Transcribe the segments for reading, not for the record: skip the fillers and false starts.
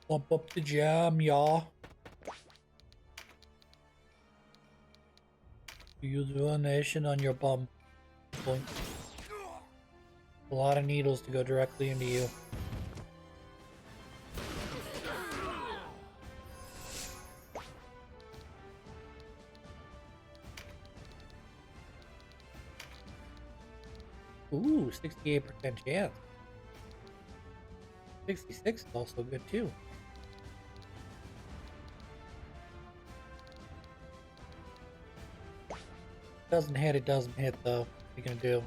Pump up the jam, y'all. Use donation on your bum. Boink. A lot of needles to go directly into you. Ooh, 68% chance. 66 is also good too. Doesn't hit, it doesn't hit though. What are you gonna do?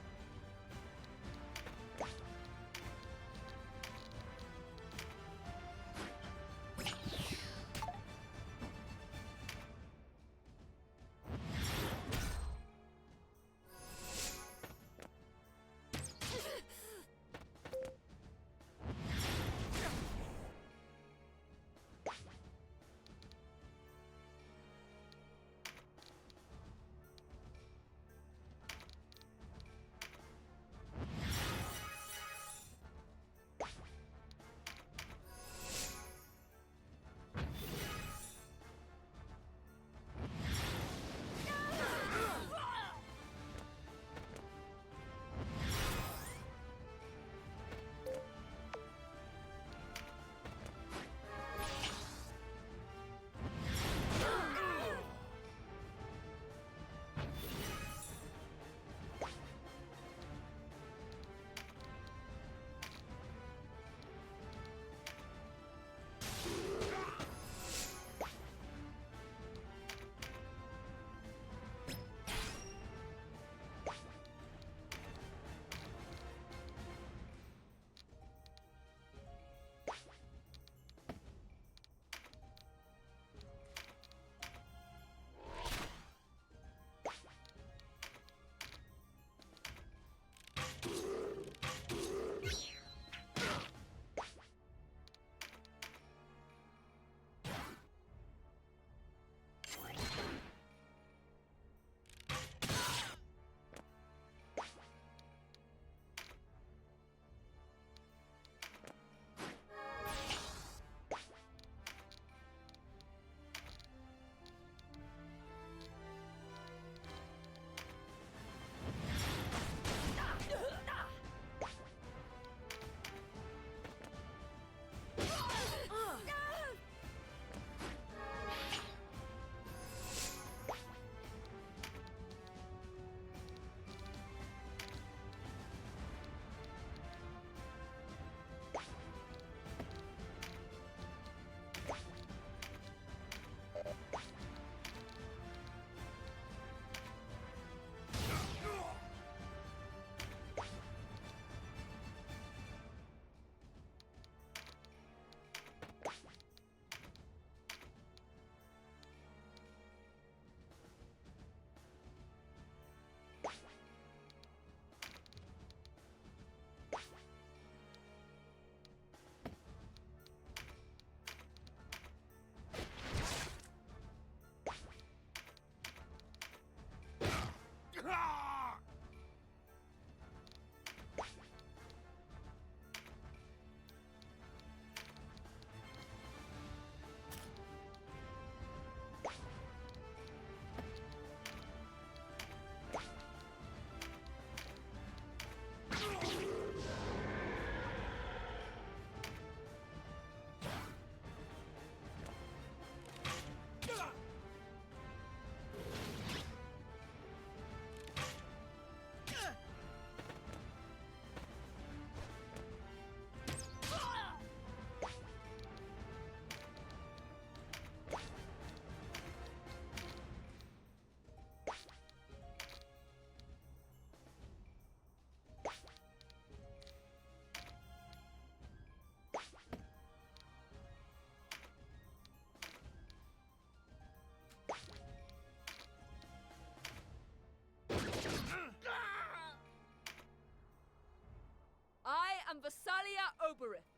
am Vassalia Oberith,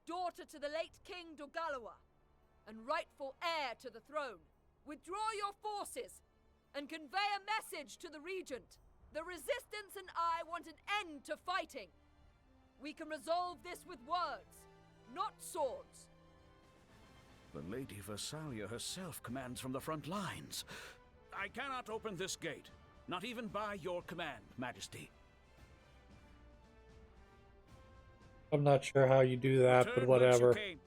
daughter to the late King Dogalawa, and rightful heir to the throne. Withdraw your forces, and convey a message to the Regent. The Resistance and I want an end to fighting. We can resolve this with words, not swords. The Lady Versalia herself commands from the front lines. I cannot open this gate, not even by your command, Majesty. I'm not sure how you do that, but Return whence you whatever. came.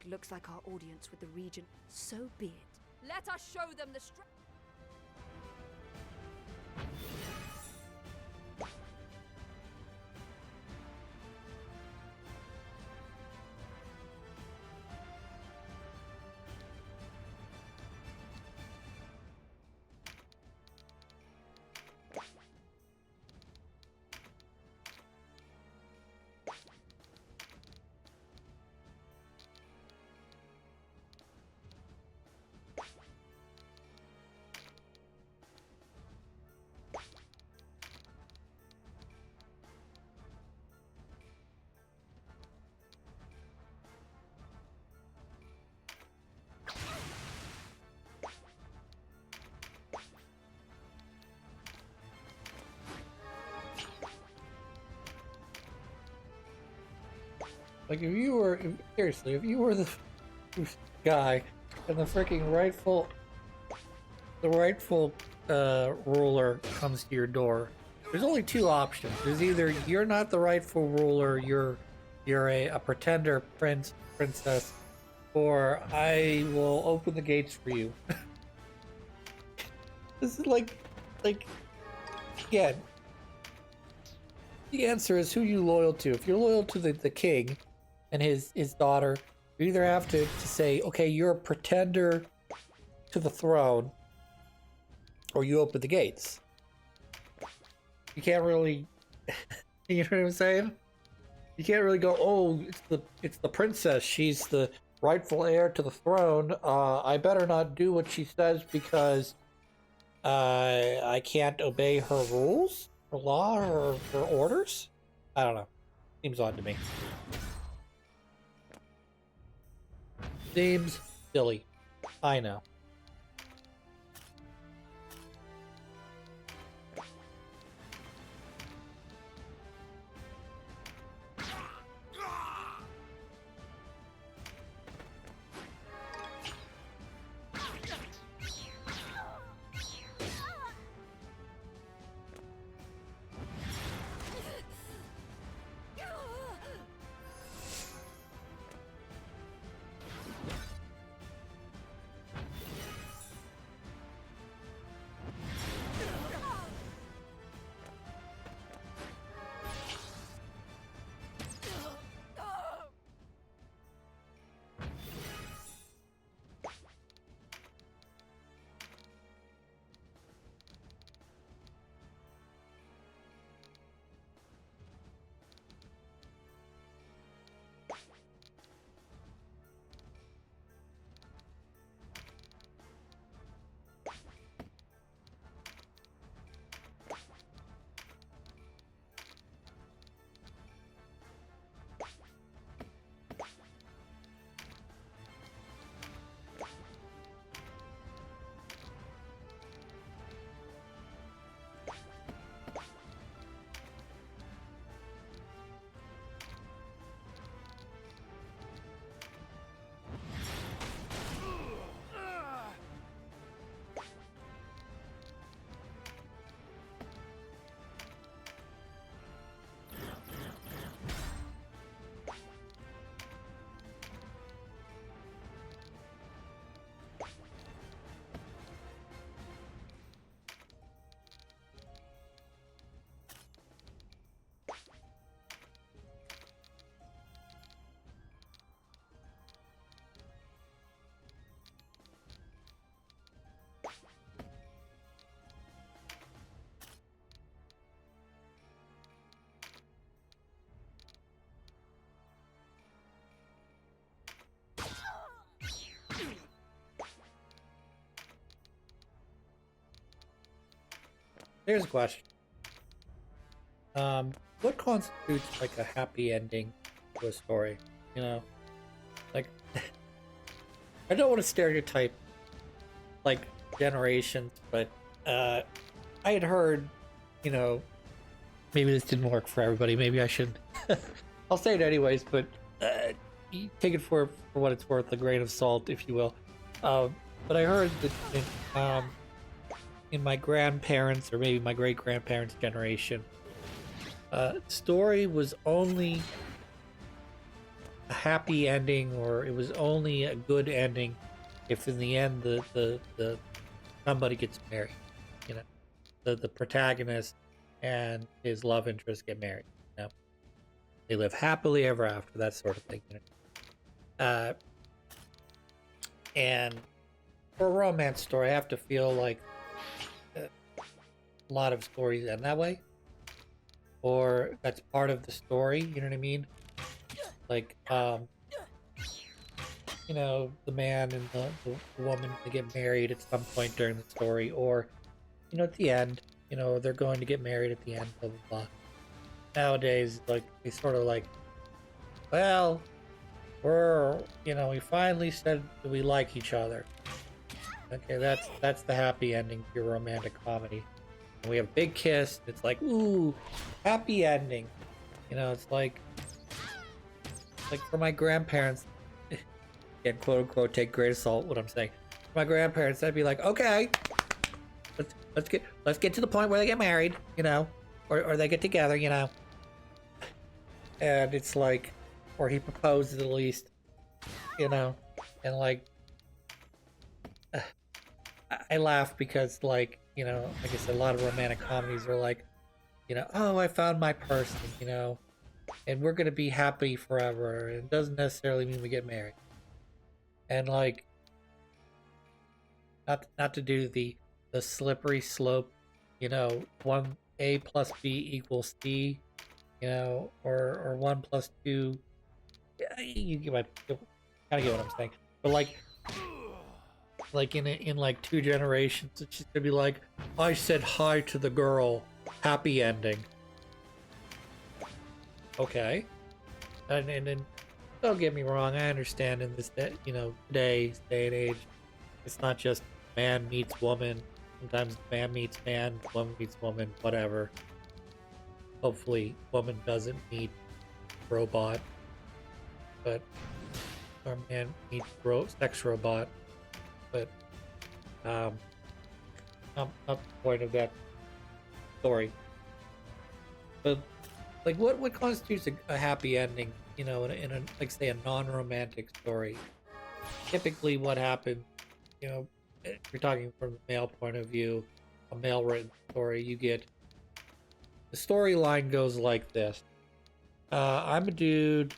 It looks like our audience with the regent. So be it. Let us show them the strength. Like, if you were, seriously, if you were the guy and the freaking rightful ruler comes to your door, there's only two options. There's either you're not the rightful ruler, you're a pretender princess, or I will open the gates for you. This is like, again, the answer is who you loyal to. If you're loyal to the king and his daughter, you either have to say, okay, you're a pretender to the throne, or you open the gates. You can't really, you know what I'm saying? You can't really go, oh, it's the princess. She's the rightful heir to the throne. I better not do what she says because I can't obey her rules, her law, or her orders. I don't know. Seems odd to me. Seems silly. I know. Here's a question. What constitutes like a happy ending to a story? You know, like I don't want to stereotype like generations, but I had heard, you know, maybe this didn't work for everybody. Maybe I should. I'll say it anyways. But you take it for what it's worth, a grain of salt, if you will. But I heard that in my grandparents or maybe my great grandparents' generation, story was only a happy ending, or it was only a good ending if in the end the somebody gets married. You know, the protagonist and his love interest get married. You know, they live happily ever after, that sort of thing. You know? And for a romance story, I have to feel like a lot of stories end that way, or that's part of the story. You know what I mean? Like, you know, the man and the woman, they get married at some point during the story, or, you know, at the end, you know, they're going to get married at the end, blah, blah, blah. Nowadays, like, they sort of like, well, you know, we finally said that we like each other. Okay, that's the happy ending to your romantic comedy. And we have a big kiss. It's like, ooh, happy ending. You know, it's like for my grandparents, again, quote unquote, take great assault what I'm saying. For my grandparents, I'd be like, okay, let's get to the point where they get married, you know, or they get together, you know. And it's like, or he proposes at least, you know, and like, I laugh because, like, you know, like I said, a lot of romantic comedies are like, you know, oh, I found my person, you know, and we're gonna be happy forever. It doesn't necessarily mean we get married. And like, not to do the slippery slope, you know, 1A plus B equals C, you know, or 1 plus 2. You get my, kind of get what I'm saying. But like in like 2 generations, it's just gonna be like, I said hi to the girl, happy ending. Okay, and then don't get me wrong, I understand in this, you know, today's day and age, it's not just man meets woman. Sometimes man meets man, woman meets woman, whatever. Hopefully, woman doesn't meet robot, but or man meets sex robot. But not the point of that story. But like, what constitutes a happy ending? You know, in a like, say, a non-romantic story. Typically, what happens, you know, if you're talking from the male point of view, a male written story, you get the storyline goes like this: I'm a dude,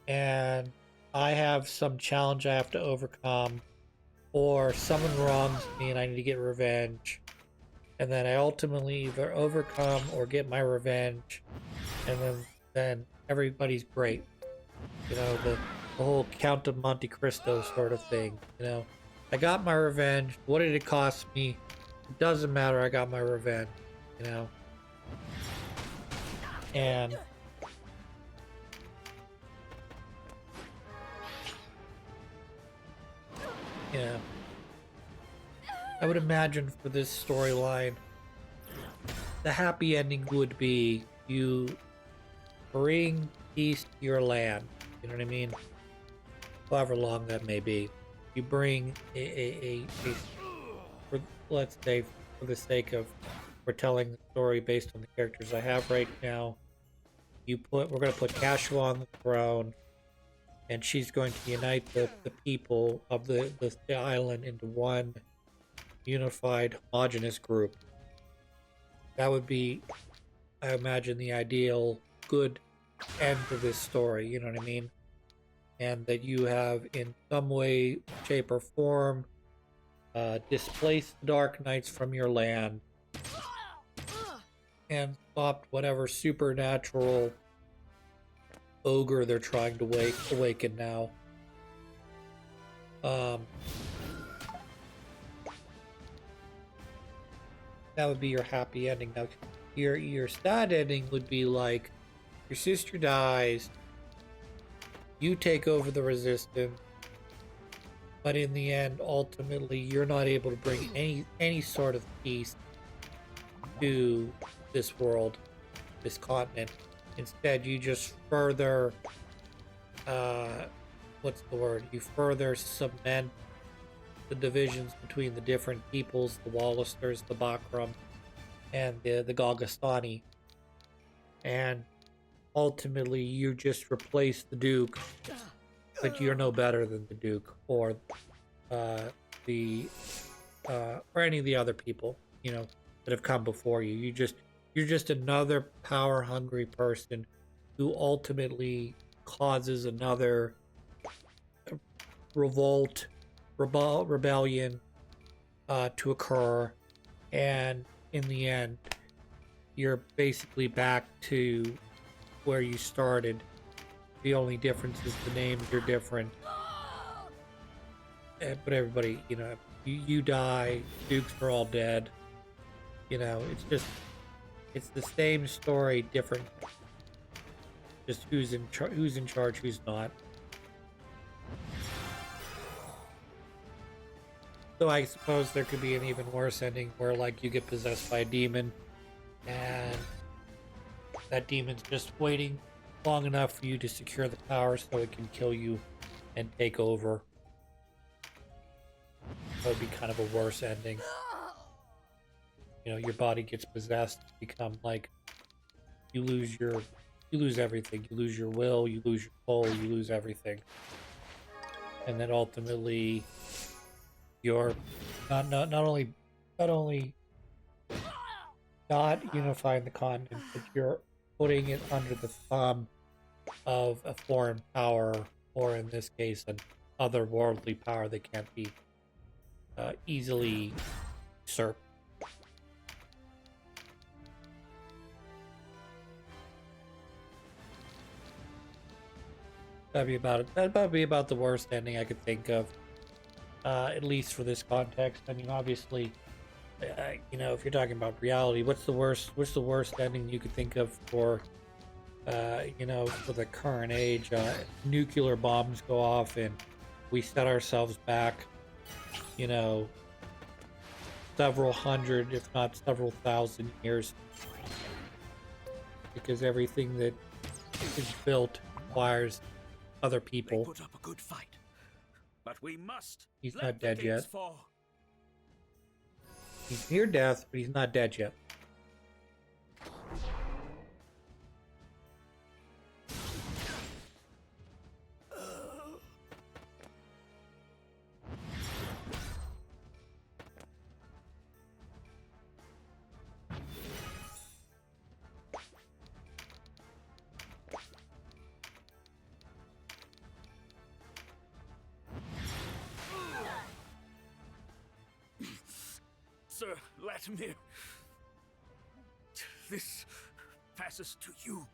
and I have some challenge I have to overcome. Or someone wrongs me and I need to get revenge. And then I ultimately either overcome or get my revenge. And then everybody's great. You know, the whole Count of Monte Cristo sort of thing. You know, I got my revenge. What did it cost me? It doesn't matter, I got my revenge. You know? And yeah, I would imagine for this storyline, the happy ending would be you bring peace to your land. You know what I mean? However long that may be. You bring for, let's say, for the sake of we're telling the story based on the characters I have right now, we're going to put Cashua on the throne, and she's going to unite the people of the island into one unified, homogenous group. That would be, I imagine, the ideal good end to this story, you know what I mean? And that you have, in some way, shape, or form, displaced the Dark Knights from your land and stopped whatever supernatural ogre they're trying to awaken now. That would be your happy ending. Now, your sad ending would be like, your sister dies, you take over the resistance, but in the end, ultimately, you're not able to bring any sort of peace to this world, this continent. Instead, you just further what's the word? You further cement the divisions between the different peoples, the Wallisters, the Bakram, and the Golgostani. And ultimately, you just replace the Duke, but you're no better than the Duke or the or any of the other people, you know, that have come before you. You're just another power-hungry person who ultimately causes another rebellion to occur, and in the end, you're basically back to where you started. The only difference is the names are different. But everybody, you know, you die, Dukes are all dead. You know, it's the same story, different. Just who's in charge, who's not. So I suppose there could be an even worse ending where, like, you get possessed by a demon, and that demon's just waiting long enough for you to secure the power so it can kill you and take over. That would be kind of a worse ending. You know, your body gets possessed, become like you lose everything. You lose your will, you lose your soul, you lose everything. And then ultimately you're not only not unifying the continent, but you're putting it under the thumb of a foreign power, or in this case, an otherworldly power that can't be easily usurped. That'd be about the worst ending I could think of, at least for this context. I mean, obviously, you know, if you're talking about reality, what's the worst ending you could think of for, you know, for the current age? Nuclear bombs go off and we set ourselves back, you know, several hundred, if not several thousand years, because everything that is built requires other people. They put up a good fight, but we must. He's not dead yet. He's near death, but he's not dead yet. Sir Latimer, this passes to you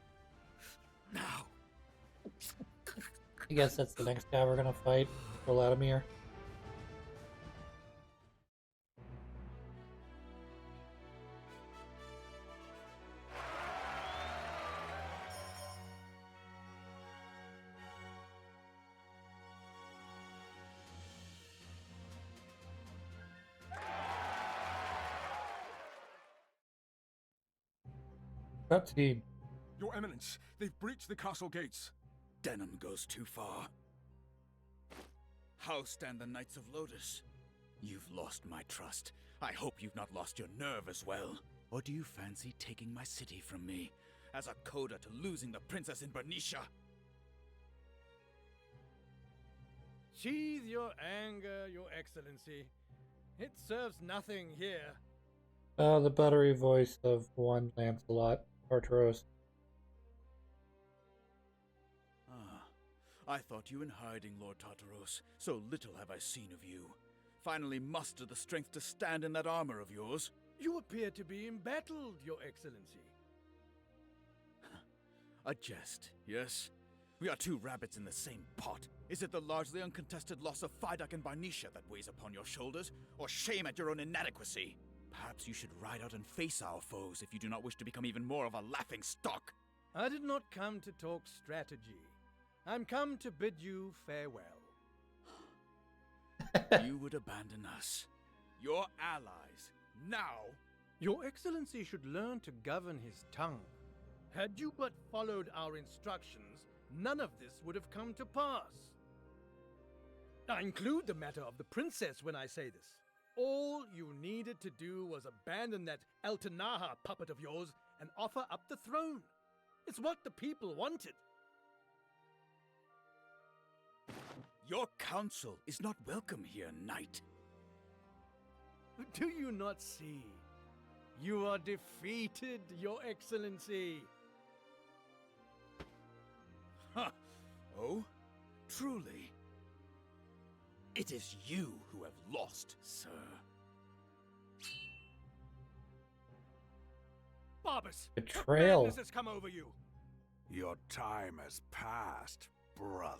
now. I guess that's the next guy we're gonna fight for Latimer. Cutscene. Your Eminence, they've breached the castle gates. Denim goes too far. How stand the Knights of Lotus? You've lost my trust. I hope you've not lost your nerve as well. Or do you fancy taking my city from me, as a coda to losing the princess in Bernicia? Sheathe your anger, your excellency. It serves nothing here. The buttery voice of one Lancelot, Tartaros. I thought you in hiding, Lord Tartaros. So little have I seen of you. Finally muster the strength to stand in that armor of yours. You appear to be embattled, your excellency. A jest, yes? We are two rabbits in the same pot. Is it the largely uncontested loss of Fidak and Barnicia that weighs upon your shoulders, or shame at your own inadequacy? Perhaps you should ride out and face our foes if you do not wish to become even more of a laughing stock. I did not come to talk strategy. I'm come to bid you farewell. You would abandon us, your allies, now? Your excellency should learn to govern his tongue. Had you but followed our instructions, none of this would have come to pass. I include the matter of the princess when I say this. All you needed to do was abandon that Altanaha puppet of yours and offer up the throne. It's what the people wanted. Your counsel is not welcome here, knight. Do you not see? You are defeated, Your Excellency. Huh. Oh? Truly? It is you who have lost, sir. Barbus! Betrayal. Madness has come over you. Your time has passed, brother.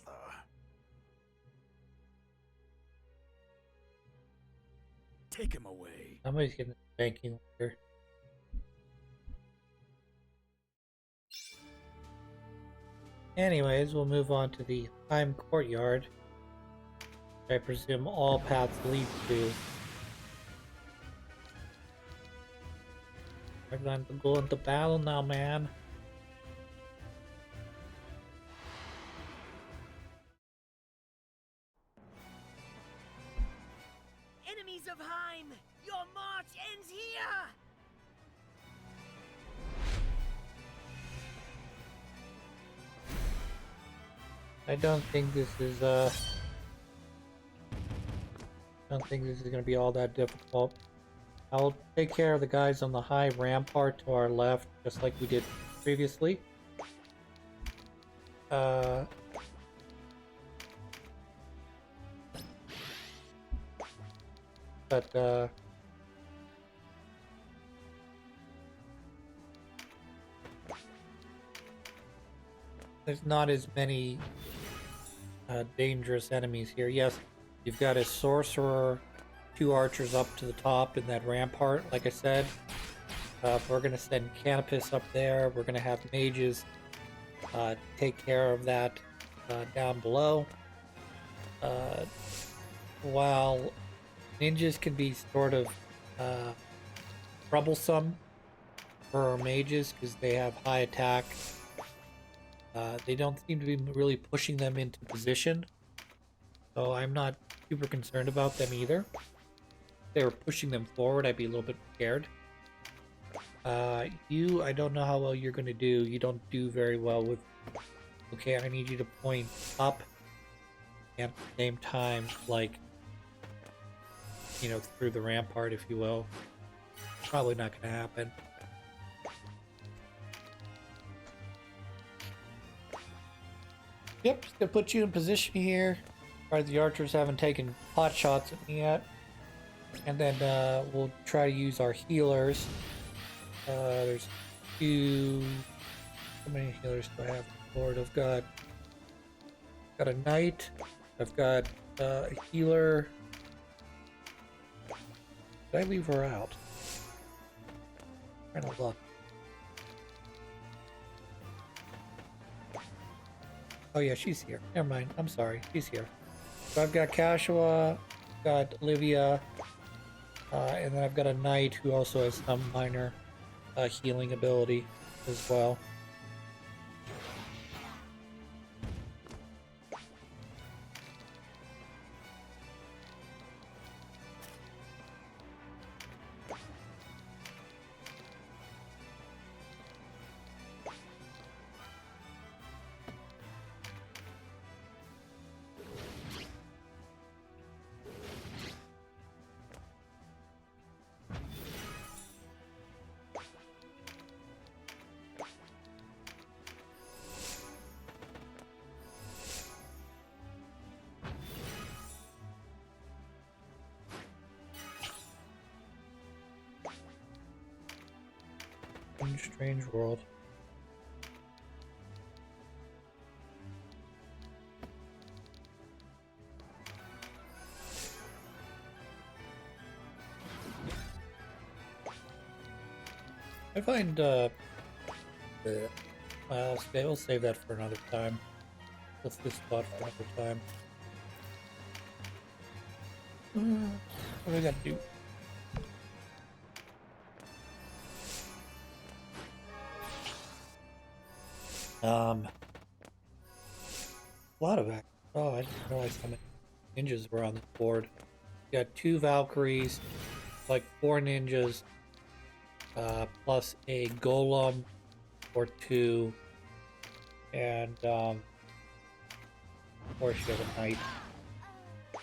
Take him away. Somebody's getting a spanking later. Anyways, we'll move on to the Heim Courtyard. I presume all paths lead to. We're going to go into battle now, man. Enemies of Heim, your march ends here! I don't think this is gonna be all that difficult. I'll take care of the guys on the high rampart to our left, just like we did previously. There's not as many dangerous enemies here. Yes, you've got a sorcerer, 2 archers up to the top in that rampart, like I said. We're going to send Canopus up there. We're going to have mages take care of that down below. While ninjas can be sort of troublesome for our mages because they have high attack, they don't seem to be really pushing them into position. So I'm not super concerned about them either. If they were pushing them forward, I'd be a little bit scared. I don't know how well you're going to do. You don't do very well with... Okay, I need you to point up and at the same time, like, you know, through the rampart, if you will. Probably not going to happen. Yep, just going to put you in position here. Right, the archers haven't taken pot shots at me yet. And then we'll try to use our healers. There's 2... How many healers do I have? Lord, I've got a knight. I've got a healer. Did I leave her out? I'm trying to look. Oh yeah, she's here. Never mind. I'm sorry. She's here. So I've got Kashua, got Olivia, and then I've got a knight who also has some minor healing ability as well. Strange world. I find well, we'll save that for another time. What's this spot for another time? What do we gotta do? A lot of action. Oh, I didn't realize how many ninjas were on the board. You got 2 Valkyries, like 4 ninjas, plus a golem or 2, and of course you have a knight. You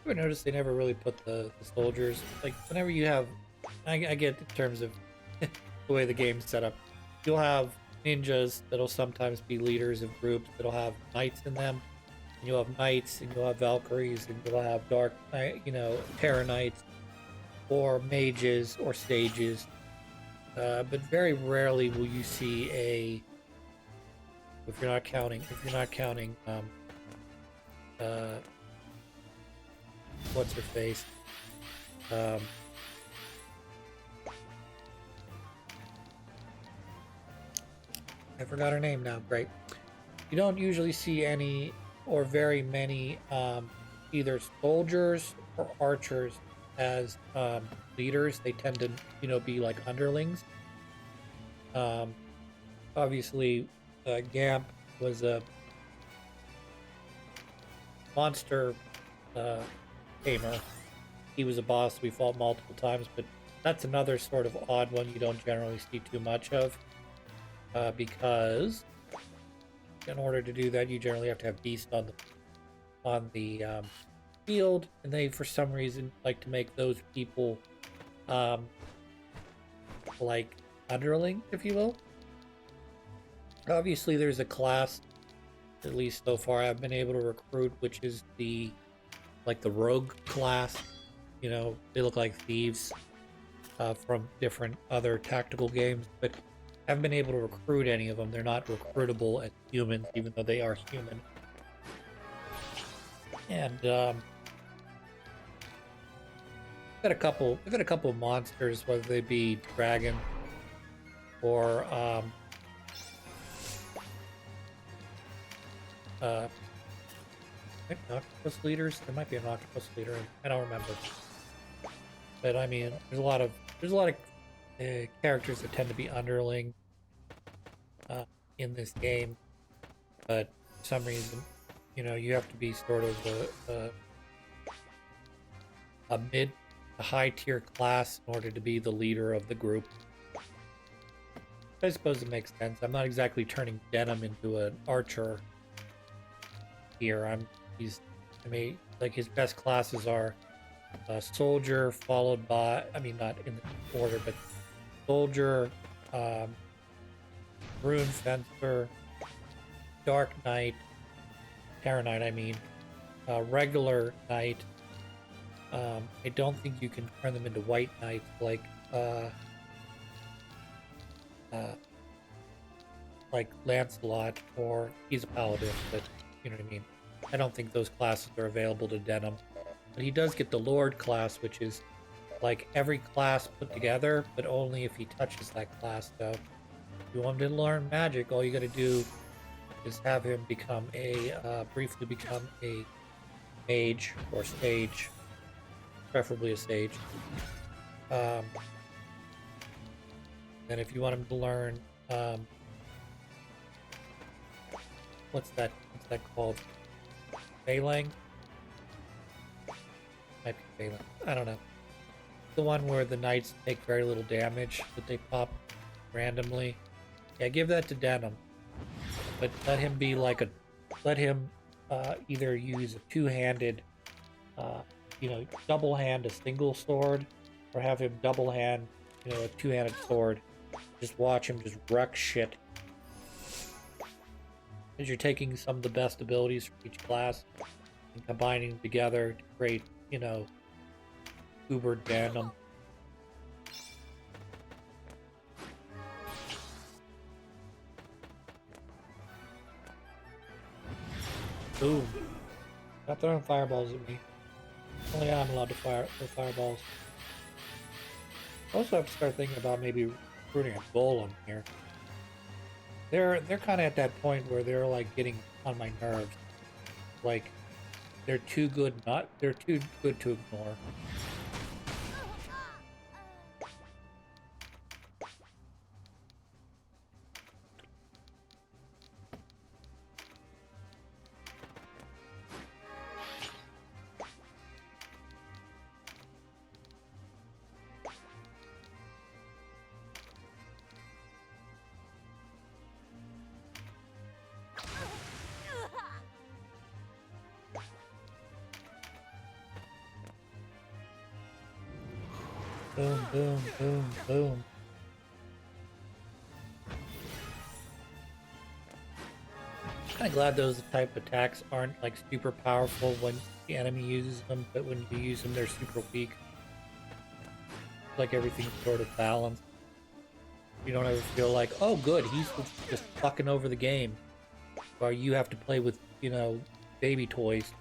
ever notice they never really put the soldiers? Like, whenever you have, I get in terms of the way the game's set up, you'll have ninjas that'll sometimes be leaders of groups that'll have knights in them. And you'll have knights, and you'll have Valkyries, and you'll have dark, Terra Knights, or mages, or sages. But very rarely will you see a, if you're not counting, what's her face? I forgot her name now. Great. You don't usually see any or very many either soldiers or archers as leaders. They tend to, be like underlings. Obviously, Gamp was a monster tamer. He was a boss we fought multiple times, but that's another sort of odd one you don't generally see too much of. Because in order to do that, you generally have to have beasts on the field, and they, for some reason, like to make those people like underling, if you will. Obviously, there's a class, at least so far, I've been able to recruit, which is the rogue class. They look like thieves from different other tactical games, but I haven't been able to recruit any of them. They're not recruitable as humans, even though they are human. And I've got a couple of monsters, whether they be dragon or maybe octopus leaders. There might be an octopus leader. I don't remember. But I mean, there's a lot of characters that tend to be underling in this game, but for some reason, you have to be sort of a high tier class in order to be the leader of the group. I suppose it makes sense. I'm not exactly turning Denim into an archer here. His best classes are soldier, followed by, not in the order, but soldier, rune fencer, dark knight, Terra Knight, regular knight. I don't think you can turn them into white knights like Lancelot, or he's a paladin, but you know what I mean. I don't think those classes are available to Denim. But he does get the Lord class, which is like every class put together, but only if he touches that class. So if you want him to learn magic, all you gotta do is have him briefly become a mage or sage, preferably a sage. And if you want him to learn, what's that called? Phalang? Might be Phalang. I don't know. The one where the knights take very little damage, but they pop randomly. Yeah, give that to Denim. But let him be either use a two-handed, double hand a single sword, or have him double hand, a two-handed sword. Just watch him just wreck shit. As you're taking some of the best abilities from each class and combining them together to create, uber Denim. Boom. Stop throwing fireballs at me. Only I'm allowed to throw fireballs. I also have to start thinking about maybe recruiting a golem here. They're kind of at that point where they're like getting on my nerves. Like they're too good to ignore. Boom, boom, boom, boom. Kind of glad those type of attacks aren't like super powerful when the enemy uses them, but when you use them, they're super weak. Like everything's sort of balanced. You don't ever feel like, oh, good, he's just fucking over the game, or you have to play with, you know, baby toys.